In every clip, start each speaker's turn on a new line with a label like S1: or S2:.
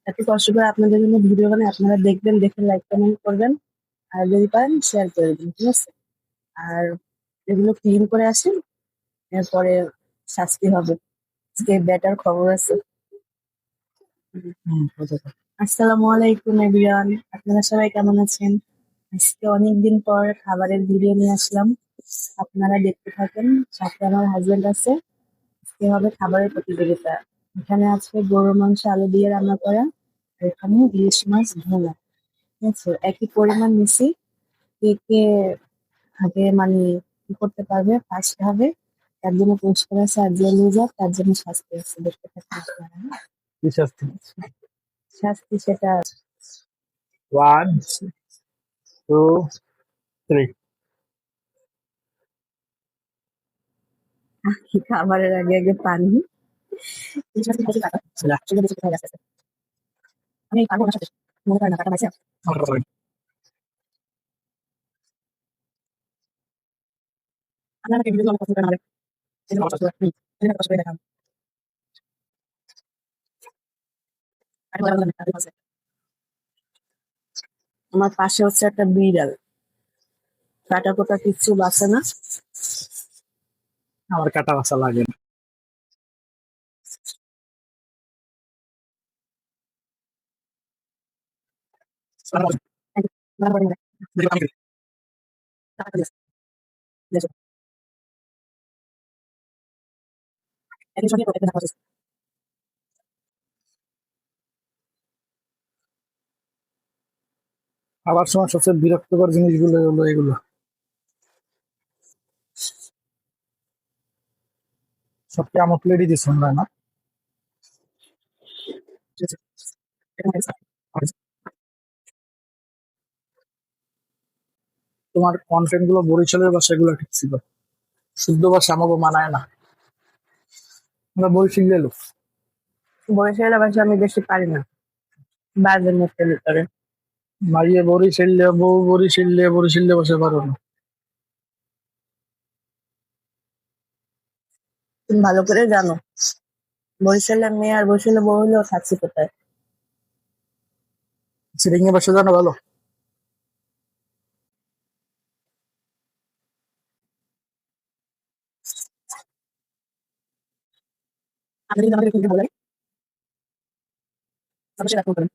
S1: এত কষ্ট করে আপনাদের জন্য ভিডিও বানাই, আপনারা দেখবেন, দেখে লাইক কমেন্ট করবেন, আর যদি পারেন শেয়ার করে দিন, ঠিক আছে? আর এগুলো ক্লিন করে আসেন, এরপরে শাস্তি হবে। আজকে বেটার খবর আছে। আসসালামু আলাইকুম এভরিওয়ান, আপনারা সবাই কেমন আছেন? আজকে অনেকদিন পর খাবারের ভিডিও নিয়ে আসলাম, আপনারা দেখতে থাকেন। সাথে আমার হাজবেন্ড আছে। আজকে হবে খাবারের প্রতিযোগিতা। এখানে আছে গরুর মাংস আলু দিয়ে রান্না করা, আর এখানে ইলিশ মাছ ভোনা। ঠিক আছে, একই পরিমাণ নিছি। কে কে আগে মানে কি করতে পারবে ফার্স্ট হবে, তার জন্য পুরস্কার আছে, আর যে লুজার তার জন্য শাস্তি আছে। দেখতে থাকুন আপনারা, হ্যাঁ?
S2: কি শাস্তি?
S1: শাস্তি সেটা
S2: 1 2 3
S1: খাবারের আগে আগে পানি। এই শাস্তি খাইতে কাটা সেটা বেশি কোথায় আসতেছে। আমি পারবো না সাথে, মনে করেন না কাটা পাইছে।
S2: আমার কথা বলেন।
S1: আপনারা আমাকে ভিডিও অনেক পছন্দ করেন, আমাদের এই জন্য কষ্ট করে কষ্ট করে দেখান। কাটা বলা যাবে না, কাটা আছে। আমার পাশে হচ্ছে একটা বিড়াল, কাটা কোটা কিচ্ছু বাঁচে না।
S2: আমার কাটা বাসা লাগে না। আবার সময় সবচেয়ে বিরক্তকর জিনিসগুলো হলো এগুলো। সবকে আমার প্লেটই দিচ্ছ না। তোমার কন্টেন্ট গুলো বরিশালের ভাষা এগুলো ঠিক ছিল, শুদ্ধ ভাষা আমাকে মানায় না। আমরা বরিশালের লোক।
S1: বরিশালের ভাষা আমি বেশি পারি না, বাজে মুখের ভিতরে।
S2: মারিয়ে বরিশালে বউ বরিশালে ভাষা পারো না।
S1: তুমি ভালো করে জানো বরিশালের মেয়ে আর বরিশালের বউ হলেও থাকছি কোথায়।
S2: সিরিঙ্গি ভাষা জানো ভালো?
S1: আপনি যদি আমাকে ভালো লাগে অবশ্যই রাখতে পারেন।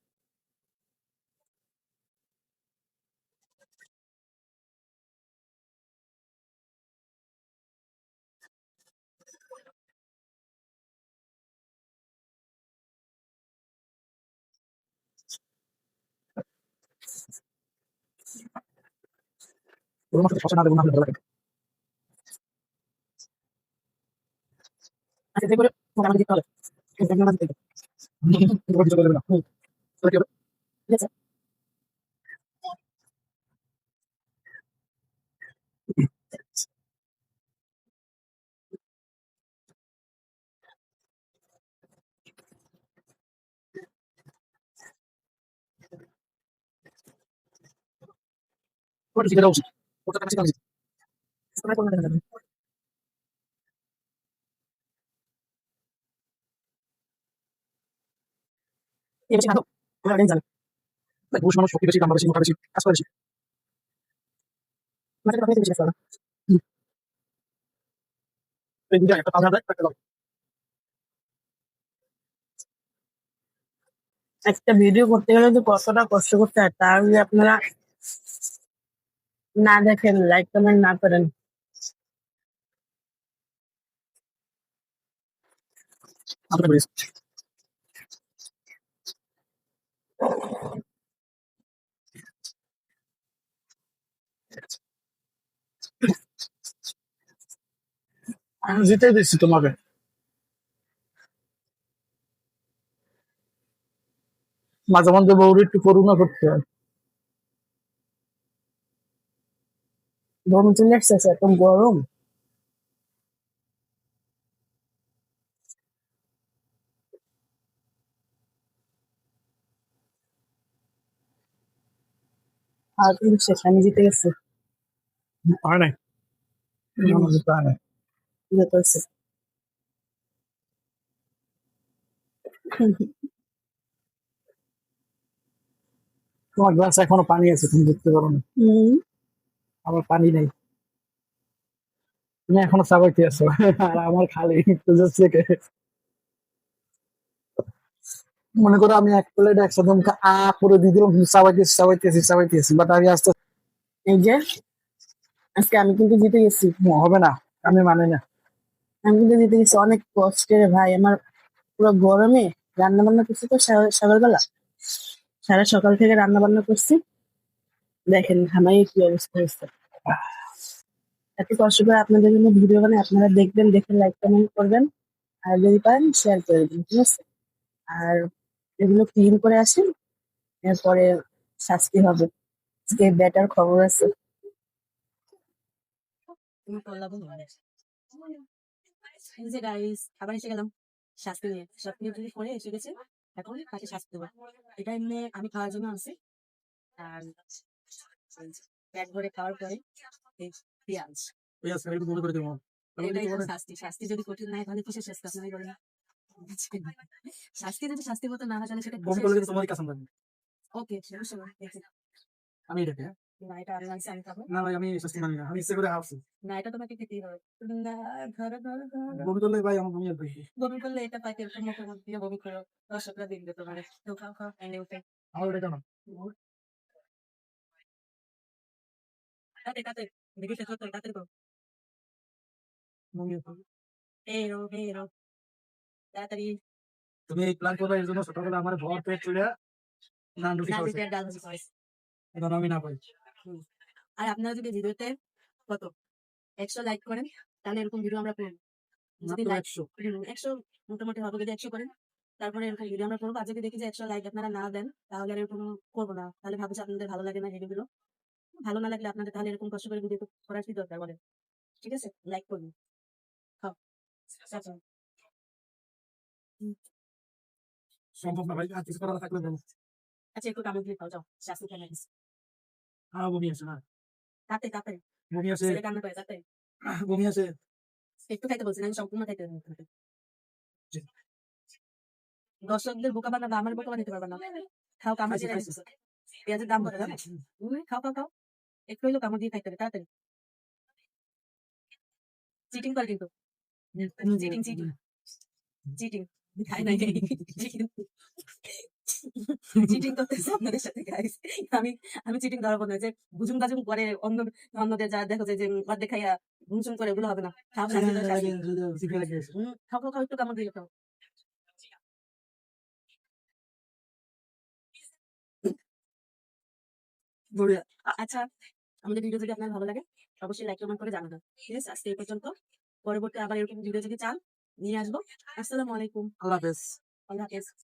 S2: তোমার সাথে ভাষা না দেবো না ভালো লাগে।
S1: আচ্ছা যে করে তোমাকে আমাকে দিতে হবে।
S2: তোমার কিছু করবে না। তাহলে কি হবে?
S1: ঠিক আছে,
S2: তোমার শিখে দেওয়া উচিত। ওটা কাছে কাছে
S1: তোমরা কোন দেখা যাবে। এই বেশি খাটো আমরা অনেক জানি।
S2: পুরুষ মানুষ শক্তি বেশি, কামড়া বেশি, মোটা বেশি, কাজ করে বেশি।
S1: মাঝে কথা বেশি না।
S2: এই দুইটা একটা কাজ দেয় একটা করে।
S1: একটা ভিডিও করতে গেলে তো কতটা কষ্ট করতে হয়, তার যদি আপনারা না দেখেন, লাইক কমেন্ট না করেন।
S2: আমরা করি। আমি জিতে দিচ্ছি তোমাকে। মাঝে মধ্যে বউর একটু করুণা করতে হয়।
S1: গরম চলে আসতেছে, এত গরম। আর কিন্তু শেষ, আমি জিতে গেছি।
S2: হয় নাই? আমার জিতে হয় নাই।
S1: জিতে হচ্ছে।
S2: তোমার গ্লাসে এখনো পানি আছে, তুমি দেখতে পারো না। আমার পানি নেই, তুমি এখনো চাবাইতে আছো আর আমার খালি জাস্ট থেকে। মনে করো আমি এক প্লেট একসাথে আমাকে করে দিয়ে দিলাম, তুমি চাবাইতেছি, বাট আমি আস্তে
S1: এই যে আজকে আমি কিন্তু জিতে গেছি।
S2: হবে না, আমি মানি না।
S1: আমি কিন্তু জিতে গেছি অনেক কষ্টের ভাই। আমার পুরো গরমে রান্না বান্না করছি তো সকালবেলা, সারা সকাল থেকে রান্না বান্না করছি। দেখেন ঘামাই কি অবস্থা হয়েছে। এত কষ্ট করে আপনাদের জন্য ভিডিও বানাই, আপনারা দেখবেন, দেখে লাইক কমেন্ট করবেন, আর যদি পারেন শেয়ার করে দিন, ঠিক আছে? আর এগুলো ক্লিন করে আসেন, এরপরে শাস্তি হবে। আজকে বেটার খবর আছে। এই যে গাইস, আবার এসে গেলাম শাস্তি নিয়ে। শাস্তি নিয়ে করে এসে গেছে, এখন তাকে শাস্তি দেবো। এটা এমনি আমি খাওয়ার জন্য আছি। আর পেট ভরে খাওয়ার পরে এই পেঁয়াজ, এটাই এখন শাস্তি। শাস্তি যদি কঠিন না হয় তাহলে কিসের শাস্তি আপনারাই বলেন? শাস্তি যদি শাস্তি মতো না হয় তাহলে সেটা ওকে, সমস্যা নাই।
S2: আমি এটাকে
S1: না, এটা আমি মানছি, আমি খাবো
S2: না ভাই, আমি শাস্তি মানি না, আমি ইচ্ছে করে হারছি।
S1: না, এটা তোমাকে খেতেই হবে। না, ধরো ধরো ধরো,
S2: বমি করলে ভাই আমার বমি আসবে।
S1: বমি করলে এটা পাইতে মুখের মধ্যে দিয়ে বমি করো, দর্শকরা দেখবে তোমার। তো খাও খাও, এনে উঠে
S2: আমার এটা কেন
S1: তাতে তাতে দেখি শেষ করতে তাতে করো।
S2: বমি আসবে?
S1: হেরো হেরো, তাড়াতাড়ি।
S2: তুমি এই প্ল্যান করবে এর জন্য সকালবেলা আমার ভর পেট চলে নান রুটি
S1: ডাল
S2: খাওয়াছে,
S1: দিতে ডাল দিতে হয়।
S2: এটা আমি না পাই।
S1: হুম। আর আপনারা যদি ভিডিওতে কত 100 লাইক করেন তাহলে এরকম ভিডিও আমরা করবো। যদি
S2: মাত্র
S1: লাইক
S2: 100।
S1: 100 মোটামুটি হবে, যদি 100 করেন তারপরে এরকম ভিডিও আমরা করবো। আর যদি দেখি যে 100 লাইক আপনারা না দেন তাহলে আর এরকম করবো না। তাহলে ভাবছি আপনাদের ভালো লাগে না ভিডিওগুলো। ভালো না লাগলে আপনাদের তাহলে এরকম কষ্ট করে ভিডিও করার কি দরকার বলেন? ঠিক আছে, লাইক করবেন। খাও। আচ্ছা। হুম।
S2: সম্ভব না ভাই, আর কিছু করার থাকলে বলো।
S1: আচ্ছা, একটু কামড় দিয়ে খাও, যাও। শাস্তি খেয়ে নিস।
S2: আমার বমি আসে না,
S1: তাতে তাতে
S2: বমি আসে,
S1: ছেলে কান্না করে তাতে।
S2: বমি আসে।
S1: একটু খাইতে বলছি না, আমি সম্পূর্ণ খাইতে দেবো আপনাকে। দর্শকদের বোকা বানাবে, আমার বোকা বানাতে পারবে না। খাও, কামড় দিয়ে খাইছো। পেঁয়াজের দাম কত জানো? খাও খাও খাও, একটু হইলেও কামড় দিয়ে খাইতে হবে, তাড়াতাড়ি। চিটিং করে কিন্তু, চিটিং চিটিং চিটিং খাই নাই, চিটিং করতেছে আপনাদের সাথে গাইস। আমি আমি চিটিং ধরাবো না, যে বুঝুম বাজুম করে অন্য অন্যদের যা দেখো যে অর্ধেক খাইয়া ঘুমসুম করে, ওগুলো হবে না। খাও, শাস্তি দাও, শাস্তি। খাও খাও খাও, একটু কামড় দিয়ে খাও। আচ্ছা, আমাদের ভিডিও যদি আপনার ভালো লাগে অবশ্যই লাইক কমেন্ট করে জানাবেন, ঠিক আছে? আজকে এই পর্যন্ত। পরবর্তী আবার এরকম ভিডিও যদি চান নিয়ে আসবো। আসসালামু আলাইকুম,
S2: আল্লাহ হাফেজ।
S1: আল্লাহ হাফেজ।